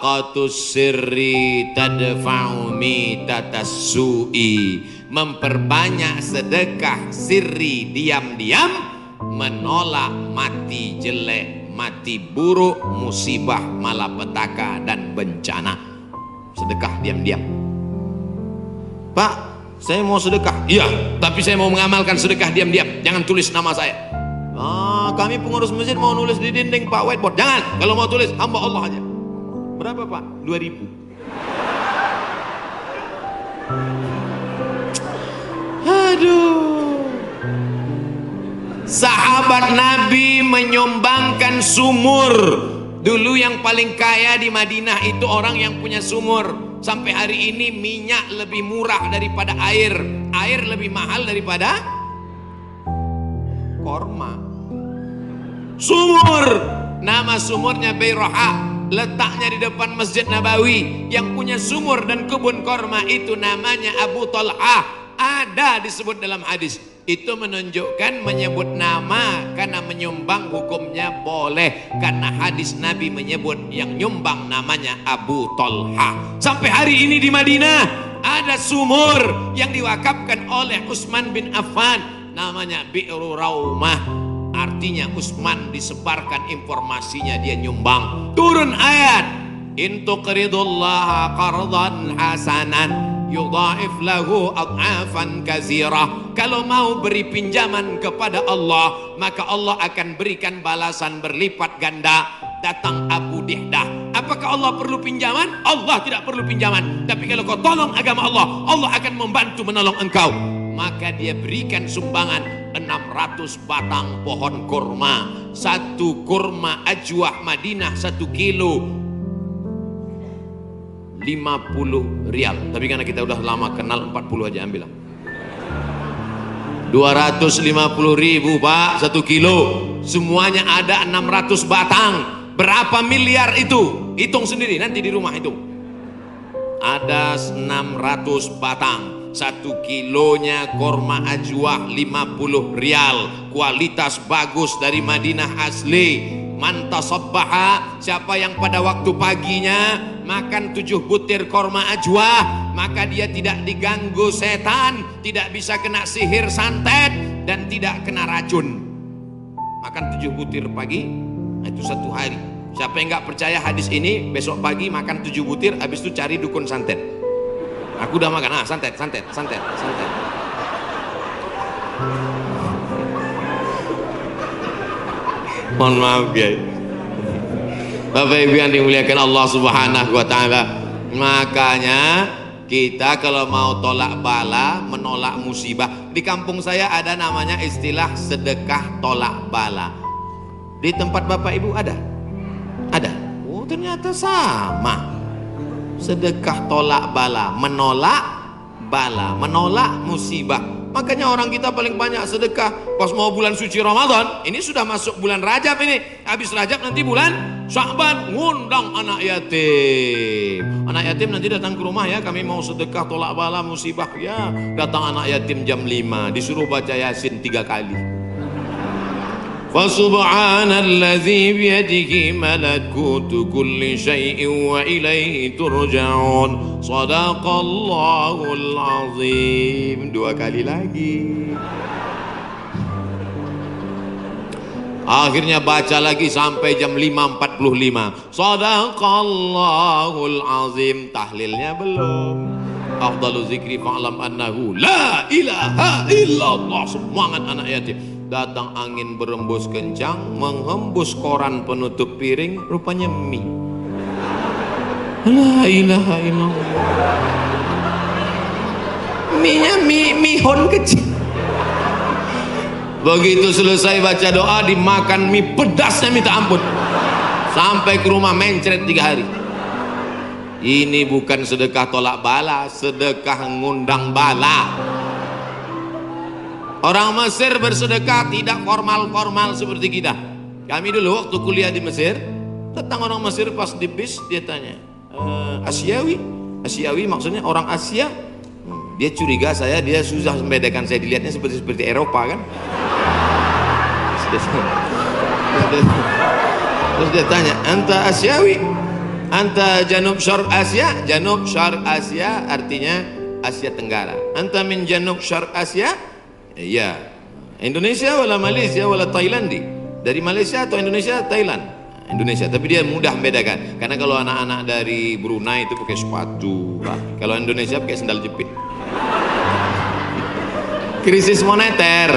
Qatus sirri tadfa'u mitatas su'i. Memperbanyak sedekah sirri diam-diam menolak mati jelek, mati buruk, musibah, malapetaka dan bencana. Sedekah diam-diam. Pak, saya mau sedekah. Iya, tapi saya mau mengamalkan sedekah diam-diam. Jangan tulis nama saya. Kami pengurus masjid mau nulis di dinding Pak whiteboard. Jangan. Kalau mau tulis hamba Allah aja. Berapa Pak? 2.000. Aduh. Sahabat Nabi menyumbangkan sumur. Dulu yang paling kaya di Madinah itu orang yang punya sumur. Sampai hari ini minyak lebih murah daripada air. Air lebih mahal daripada korma. Sumur. Nama sumurnya Bayroha. Letaknya di depan Masjid Nabawi. Yang punya sumur dan kebun korma itu namanya Abu Talhah. Ada disebut dalam hadis. Itu menunjukkan menyebut nama karena menyumbang hukumnya boleh. Karena hadis Nabi menyebut yang nyumbang namanya Abu Talhah. Sampai hari ini di Madinah ada sumur yang diwakafkan oleh Utsman bin Affan. Namanya Bi'ru Raumah. Artinya Utsman disebarkan informasinya, dia nyumbang. Turun ayat, in tuqridullaha qardan hasanan yudha'if lahu ad'afan katsirah. Kalau mau beri pinjaman kepada Allah, maka Allah akan berikan balasan berlipat ganda. Datang Abu Dihdah. Apakah Allah perlu pinjaman? Allah tidak perlu pinjaman. Tapi kalau kau tolong agama Allah, Allah akan membantu menolong engkau. Maka dia berikan sumbangan 600 batang pohon kurma. Satu kurma ajwah Madinah 1 kilo 50 rial. Tapi karena kita udah lama kenal 40 aja ambil. 250.000 Pak 1 kilo. Semuanya ada 600 batang. Berapa miliar itu? Hitung sendiri nanti di rumah itu. Ada 600 batang. 1 kilonya korma ajwah 50 rial. Kualitas bagus dari Madinah asli. Man tasabbaha, siapa yang pada waktu paginya makan 7 butir korma ajwah, maka dia tidak diganggu setan, tidak bisa kena sihir santet, dan tidak kena racun. Makan 7 butir pagi, itu 1 hari. Siapa yang nggak percaya hadis ini, besok pagi makan 7 butir, habis itu cari dukun santet. Aku udah makan, santet. Mohon maaf ya Bapak Ibu yang dimuliakan Allah Subhanahu wa Ta'ala. Makanya kita kalau mau tolak bala, menolak musibah, di kampung saya ada namanya istilah sedekah tolak bala. Di tempat Bapak Ibu ada? Ada. Oh ternyata sama. Sedekah tolak bala, menolak bala, menolak musibah. Makanya orang kita paling banyak sedekah pas mau bulan suci Ramadan. Ini sudah masuk bulan Rajab ini. Habis Rajab nanti bulan Sya'ban, ngundang anak yatim. Anak yatim nanti datang ke rumah ya, kami mau sedekah tolak bala musibah. Ya, datang anak yatim jam 5, disuruh baca Yasin 3 kali. Fa subhanalladzi biyadihi malakutu kulli syai'in wa ilaihi turja'un. Shadaqallahul azim. 2 kali lagi. Akhirnya baca lagi sampai jam 5.45. Shadaqallahul azim. Tahlilnya belum. Afdalu zikri fa'lam annahu la ilaha illallah. Semangat anak yatim. Datang angin berembus kencang, menghembus koran penutup piring, rupanya mie. La ilaha illallah. Mie-nya mihon kecil. Begitu selesai baca doa, dimakan mie pedasnya minta ampun. Sampai ke rumah mencret 3 hari. Ini bukan sedekah tolak bala, sedekah ngundang bala. Orang Mesir bersedekah tidak formal-formal seperti kita. Kami dulu waktu kuliah di Mesir, datang orang Mesir pas di bis, dia tanya, Asiawi? Asiawi maksudnya orang Asia. Dia curiga dia susah membedakan saya, dilihatnya seperti Eropa kan. Terus dia tanya, anta Asiawi? Anta janub syarq Asia. Janub syarq Asia artinya Asia Tenggara. Anta min janub syarq Asia. Iya. Indonesia wala Malaysia wala Thailandi. Dari Malaysia atau Indonesia, Thailand? Indonesia. Tapi dia mudah membedakan. Karena kalau anak-anak dari Brunei itu pakai sepatu. Kalau Indonesia pakai sendal jepit. Krisis moneter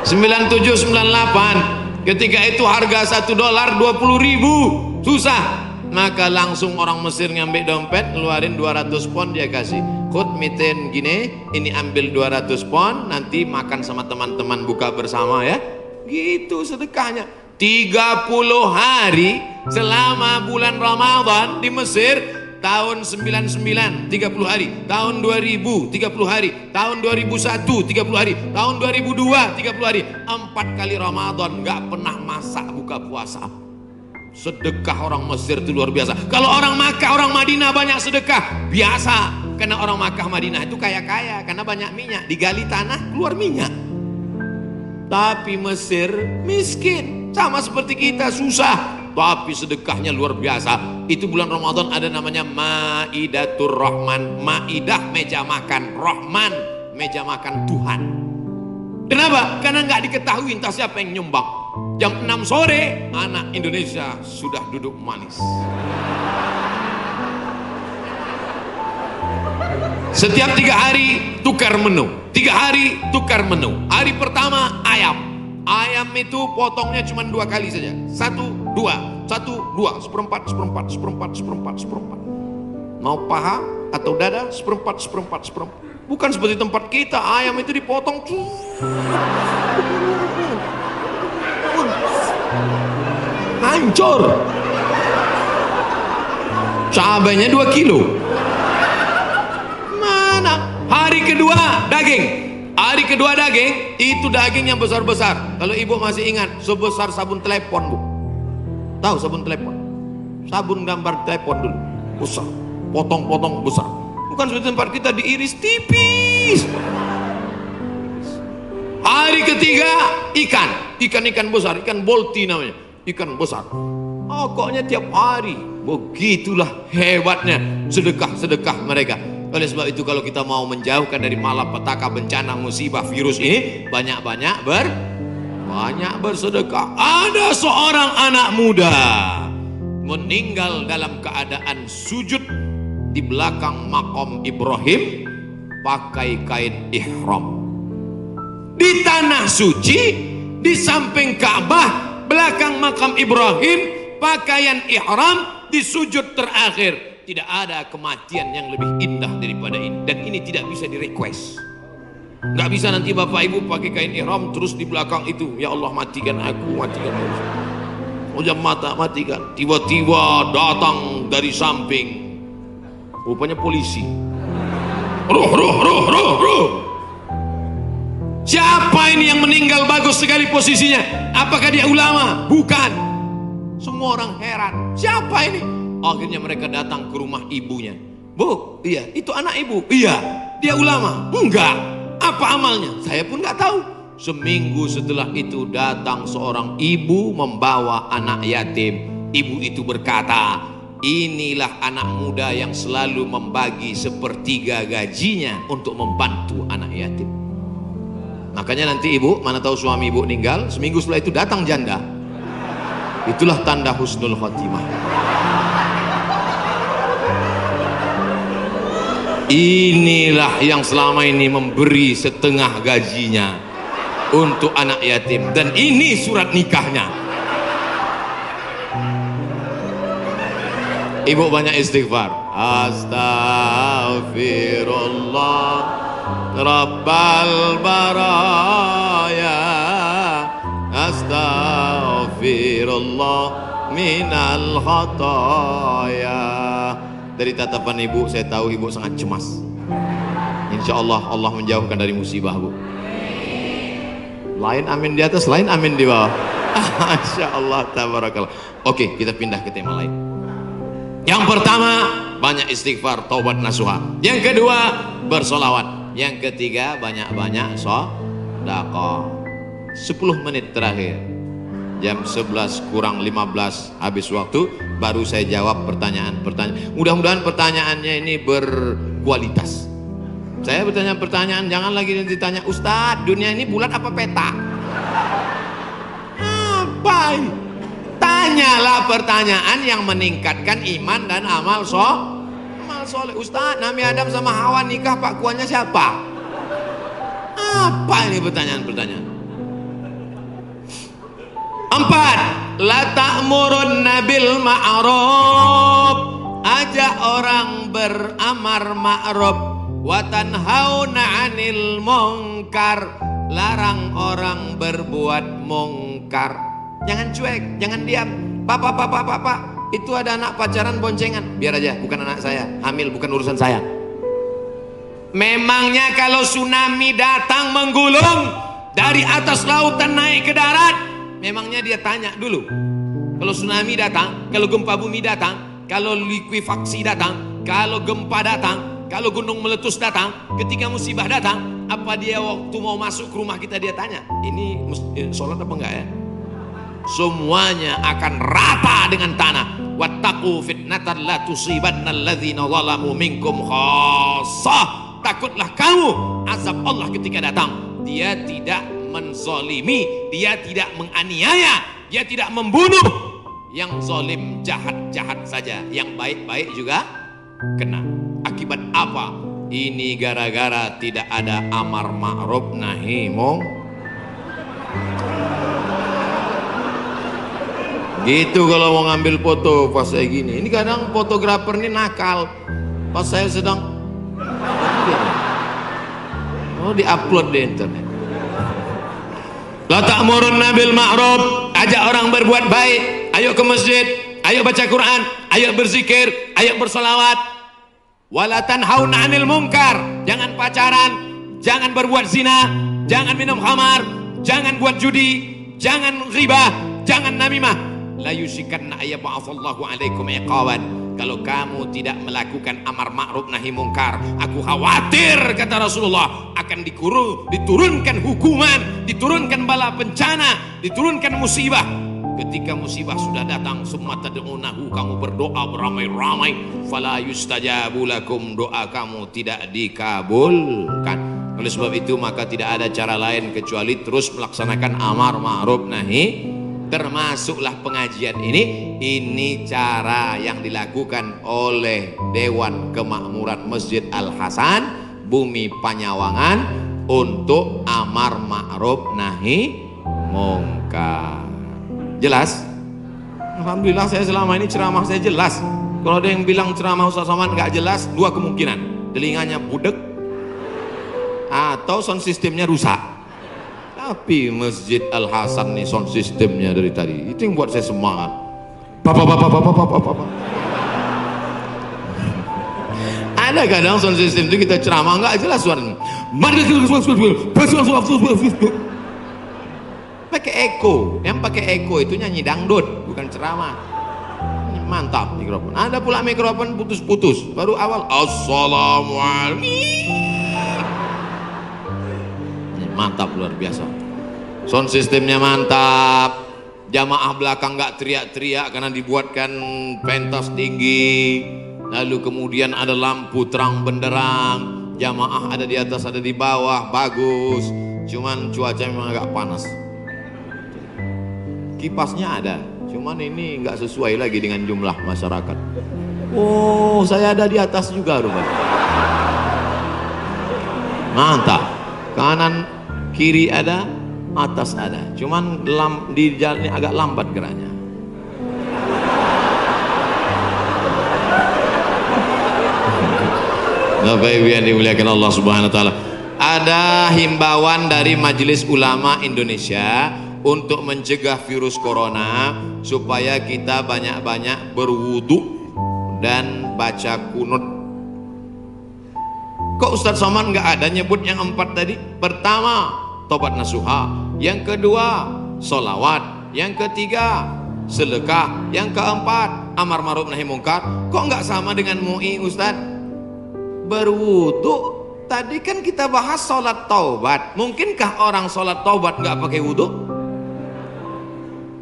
97-98, ketika itu harga $1 $20.000, susah. Maka langsung orang Mesir ngambil dompet, ngeluarin 200 pon, dia kasih khud miten gini, ini ambil 200 pon, nanti makan sama teman-teman buka bersama ya. Gitu sedekahnya. 30 hari selama bulan Ramadan di Mesir. Tahun 99 30 hari, tahun 2000 30 hari, tahun 2001 30 hari, tahun 2002 30 hari, 4 kali Ramadan nggak pernah masak buka puasa. Sedekah orang Mesir itu luar biasa. Kalau orang Makkah, orang Madinah banyak sedekah biasa, karena orang Makkah Madinah itu kaya-kaya karena banyak minyak, digali tanah keluar minyak. Tapi Mesir miskin, sama seperti kita, susah. Tapi sedekahnya luar biasa. Itu bulan Ramadan ada namanya Maidatur Rahman. Maidah meja makan, Rahman meja makan Tuhan. Kenapa? Karena nggak diketahui entah siapa yang nyumbang. Jam 6 sore anak Indonesia sudah duduk manis. Setiap 3 hari tukar menu, 3 hari tukar menu. Hari pertama ayam. Ayam itu potongnya cuma 2 kali saja. 1, 2, 1, 2, seperempat, seperempat, seperempat, seperempat, seperempat. Mau paha atau dada, seperempat, seperempat, seperempat. Bukan seperti tempat kita, ayam itu dipotong. Hancur. Cabainya 2 kilo. Mana? Hari kedua daging. Hari kedua daging, itu daging yang besar-besar. Kalau ibu masih ingat, sebesar sabun telepon, Bu. Tahu sabun telepon? Sabun gambar telepon dulu. Besar. Potong-potong besar. Bukan seperti tempat kita diiris tipis. Hari ketiga, ikan. Ikan-ikan besar, ikan bolti namanya. Ikan besar. Pokoknya tiap hari. Begitulah hebatnya sedekah-sedekah mereka. Oleh sebab itu kalau kita mau menjauhkan dari malapetaka, bencana, musibah, virus ini, banyak-banyak bersedekah. Ada seorang anak muda meninggal dalam keadaan sujud di belakang makam Ibrahim pakai kain ihram. Di tanah suci, di samping Ka'bah, belakang makam Ibrahim, pakaian ihram di sujud terakhir. Tidak ada kematian yang lebih indah daripada ini. Dan ini tidak bisa di-request. Nggak bisa nanti bapak ibu pakai kain ihram terus di belakang itu, ya Allah matikan aku, matikan aku. Ujam mata matikan. Tiba-tiba datang dari samping, rupanya polisi. Ruh. Siapa ini yang meninggal bagus sekali posisinya? Apakah dia ulama? Bukan. Semua orang heran. Siapa ini? Akhirnya mereka datang ke rumah ibunya. Bu, iya, itu anak ibu. Iya, dia ulama. Enggak. Apa amalnya? Saya pun nggak tahu. Seminggu setelah itu datang seorang ibu membawa anak yatim. Ibu itu berkata, inilah anak muda yang selalu membagi 1/3 gajinya untuk membantu anak yatim. Makanya nanti ibu, mana tahu suami ibu meninggal, seminggu setelah itu datang janda. Itulah tanda husnul khotimah. Inilah yang selama ini memberi setengah gajinya untuk anak yatim. Dan ini surat nikahnya. Ibu banyak istighfar. Astaghfirullah Rabbal baraya, astaghfirullah minal khataya. Dari tatapan ibu saya tahu ibu sangat cemas. Insya Allah Allah menjauhkan dari musibah, Bu. Lain amin di atas, lain amin di bawah. Masya Allah, tabarakallah. Oke, kita pindah ke tema lain. Yang pertama, banyak istighfar, taubat nasuha. Yang kedua, bersolawat. Yang ketiga, banyak-banyak sedekah. 10 menit terakhir. Jam 11 kurang 15 habis waktu, baru saya jawab pertanyaan-pertanyaan. Mudah-mudahan pertanyaannya ini berkualitas. Saya bertanya pertanyaan, jangan lagi ditanya, Ustadz, dunia ini bulat apa peta? Apa ini? Tanyalah pertanyaan yang meningkatkan iman dan amal soleh. Ustadz, Nabi Adam sama Hawa nikah, pak kuannya siapa? Apa ini pertanyaan-pertanyaan? 4. La ta'murunna bil ma'ruf, ajak orang beramar ma'ruf, wa tanhauna 'anil munkar, larang orang berbuat mungkar. Jangan cuek, jangan diam. Pak, itu ada anak pacaran boncengan, biar aja, bukan anak saya, hamil bukan urusan saya. Memangnya kalau tsunami datang menggulung dari atas lautan naik ke darat, memangnya dia tanya dulu? Kalau tsunami datang, kalau gempa bumi datang, kalau likuifaksi datang, kalau gempa datang, kalau gunung meletus datang, ketika musibah datang, apa dia waktu mau masuk ke rumah kita dia tanya, ini sholat apa enggak ya? Semuanya akan rata dengan tanah. Wattaqu fitnatan la tusibanna alladzina zalamu minkum khassah. Takutlah kamu azab Allah ketika datang. Dia tidak menzolimi, dia tidak menganiaya, dia tidak membunuh. Yang zalim jahat-jahat saja, yang baik-baik juga kena. Akibat apa? Ini gara-gara tidak ada amar ma'ruf nahi munkar. Gitu kalau mau ngambil foto pas saya gini. Ini kadang fotografer ini nakal. Pas saya sedang diupload di internet. La ta'murunna bil ma'ruf, ajak orang berbuat baik. Ayo ke masjid, ayo baca Quran, ayo berzikir, ayo bersolawat. Wala tanhauna 'anil munkar, jangan pacaran, jangan berbuat zina, jangan minum khamar, jangan buat judi, jangan riba, jangan namimah. La yusikanna ayyab'atsallahu 'alaikum iqaban. Kalau kamu tidak melakukan amar ma'ruf nahi mungkar, aku khawatir, kata Rasulullah, akan diturunkan hukuman, diturunkan bala bencana, diturunkan musibah. Ketika musibah sudah datang, summa tad'unahu, kamu berdoa beramai-ramai, fala yustajabu lakum, doa kamu tidak dikabulkan. Oleh sebab itu maka tidak ada cara lain kecuali terus melaksanakan amar ma'ruf nahi. Termasuklah pengajian ini cara yang dilakukan oleh Dewan Kemakmuran Masjid Al-Hasan Bumi Panyawangan untuk amar ma'ruf nahi mungkar. Jelas? Alhamdulillah saya selama ini ceramah saya jelas. Kalau ada yang bilang ceramah Ustaz Somad nggak jelas, dua kemungkinan: telinganya budek atau sound sistemnya rusak. Tapi Masjid Al-Hasan nih sound sistemnya dari tadi itu yang buat saya semangat. Bapak. Ada kadang sound system itu kita ceramah nggak jelas suaranya. Pakai echo, yang pakai echo itu nyanyi dangdut, bukan ceramah. Mantap mikrofon. Ada pula mikrofon putus-putus. Baru awal Assalamualaikum. Mantap, luar biasa. Sound sistemnya mantap. Jamaah belakang nggak teriak-teriak karena dibuatkan pentas tinggi. Lalu kemudian ada lampu terang benderang. Jamaah ada di atas, ada di bawah, bagus. Cuman cuaca memang agak panas. Kipasnya ada, cuman ini nggak sesuai lagi dengan jumlah masyarakat. Oh, saya ada di atas juga rupanya. Mantap. Kanan kiri ada, atas ada. Cuman di jalan ini agak lambat geraknya. Bapak Ibu yang dimuliakan Allah Subhanahu wa taala. Ada himbauan dari Majelis Ulama Indonesia untuk mencegah virus corona supaya kita banyak-banyak berwudu dan baca kunut. Kok Ustadz Somad nggak ada nyebut yang 4 tadi? Pertama, tobat nasuha. Yang kedua, solawat. Yang ketiga, sedekah. Yang keempat, amar ma'ruf nahi mungkar. Kok nggak sama dengan MUI Ustadz? Berwudu. Tadi kan kita bahas sholat taubat. Mungkinkah orang sholat taubat nggak pakai wudu?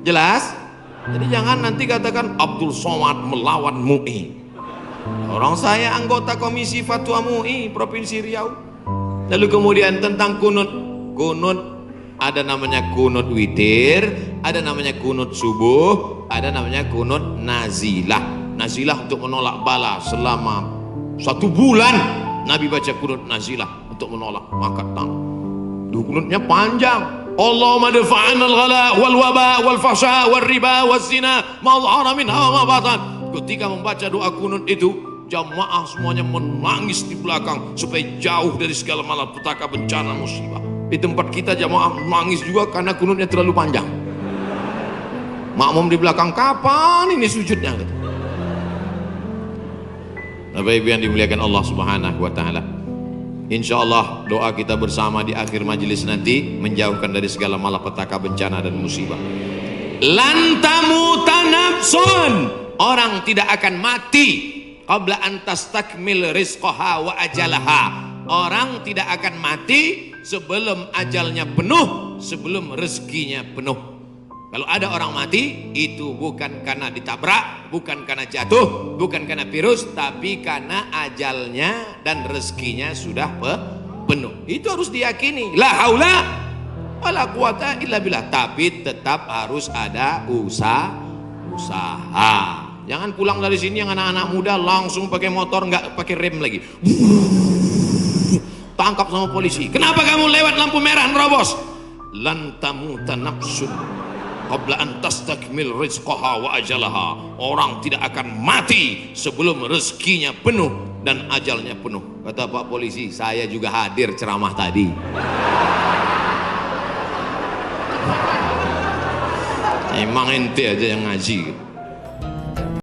Jelas? Jadi jangan nanti katakan Abdul Somad melawan MUI. Orang saya anggota komisi fatwa MUI Provinsi Riau. Lalu kemudian tentang kunut. Kunut ada namanya kunut witir, ada namanya kunut subuh, ada namanya kunut nazilah. Nazilah untuk menolak bala selama 1 bulan. Nabi baca kunut nazilah untuk menolak mangkat tangan. Kunutnya panjang. Allahumma dafa'an al-ghala wal waba wal fahsya wal riba wal zina ma dhahara minha wa ma batan. Ketika membaca doa kunut itu, jamaah semuanya menangis di belakang supaya jauh dari segala malapetaka, bencana, musibah. Di tempat kita jamaah menangis juga karena kunutnya terlalu panjang. Makmum di belakang, kapan ini sujudnya? Bapak Ibu yang dimuliakan Allah Subhanahu wa taala. Insyaallah doa kita bersama di akhir majelis nanti menjauhkan dari segala malapetaka, bencana dan musibah. Lan tamuta nafsun, orang tidak akan mati qabla an tastakmil rizqaha wa ajalaha. Orang tidak akan mati sebelum ajalnya penuh, sebelum rezekinya penuh. Kalau ada orang mati, itu bukan karena ditabrak, bukan karena jatuh, bukan karena virus, tapi karena ajalnya dan rezekinya sudah penuh. Itu harus diyakini. La haula wala quwata illa billah. Tapi tetap harus ada usaha. Jangan pulang dari sini yang anak-anak muda langsung pakai motor, nggak pakai rem lagi. Tangkap sama polisi. Kenapa kamu lewat lampu merah nerobos? Lan tamuta nafsun qabla an tastakmil rizqaha wa ajalaha. Orang tidak akan mati sebelum rezekinya penuh dan ajalnya penuh. Kata Pak Polisi, saya juga hadir ceramah tadi. Emang ente aja yang ngaji.